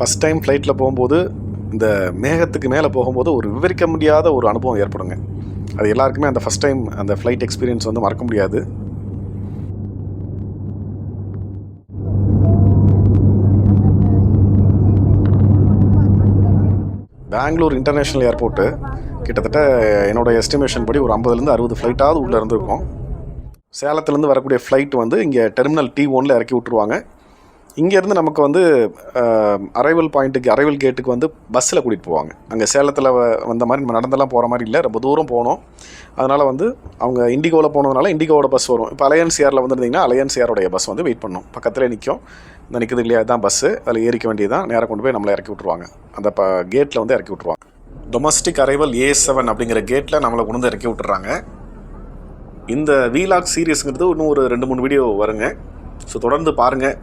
First time ஃப்ளைட்டில் போகும்போது இந்த மேகத்துக்கு மேலே போகும்போது ஒரு விவரிக்க முடியாத ஒரு அனுபவம் ஏற்படுங்க. அது எல்லாருக்குமே அந்த ஃபஸ்ட் டைம் அந்த ஃப்ளைட் எக்ஸ்பீரியன்ஸ் வந்து மறக்க முடியாது. பெங்களூர் இன்டர்நேஷ்னல் ஏர்போர்ட்டு கிட்டத்தட்ட என்னோடய எஸ்டிமேஷன் படி ஒரு 50லேருந்து 60 ஃப்ளைட்டாவது உள்ளே இருந்திருக்கும். சேலத்துலேருந்து வரக்கூடிய ஃப்ளைட் வந்து இங்கே டெர்மினல் T1 இறக்கி விட்ருவாங்க. இங்கேருந்து நமக்கு வந்து அரைவல் கேட்டுக்கு வந்து பஸ்ஸில் கூட்டிகிட்டு போவாங்க. அங்கே சேலத்தில் வந்த மாதிரி நம்ம நடந்தெல்லாம் போகிற மாதிரி இல்லை, ரொம்ப தூரம் போகணும். அதனால் வந்து அவங்க இண்டிகோவில் போனதுனால இண்டிகோவோட பஸ் வரும். இப்போ அலையன்ஸ் ஏரில் வந்துருந்திங்கன்னா அலையன்ஸ் ஏரோடைய பஸ் வந்து வெயிட் பண்ணணும். பக்கத்தில் நிற்கும். இந்த நிற்குது இல்லையா, அதுதான் பஸ்ஸு. அதில் ஏறிக்க வேண்டியதான். நேராக கொண்டு போய் நம்மளை இறக்கி விட்ருவாங்க. அந்த கேட்டில் வந்து இறக்கி விட்ருவாங்க. டொமஸ்டிக் அரைவல் A7 அப்படிங்கிற கேட்டில் நம்மளை கொண்டு வந்து இறக்கி விட்டுறாங்க. இந்த வீலாக் சீரியஸுங்கிறது இன்னும் ஒரு 2-3 வீடியோ வருங்க. ஸோ தொடர்ந்து பாருங்கள்.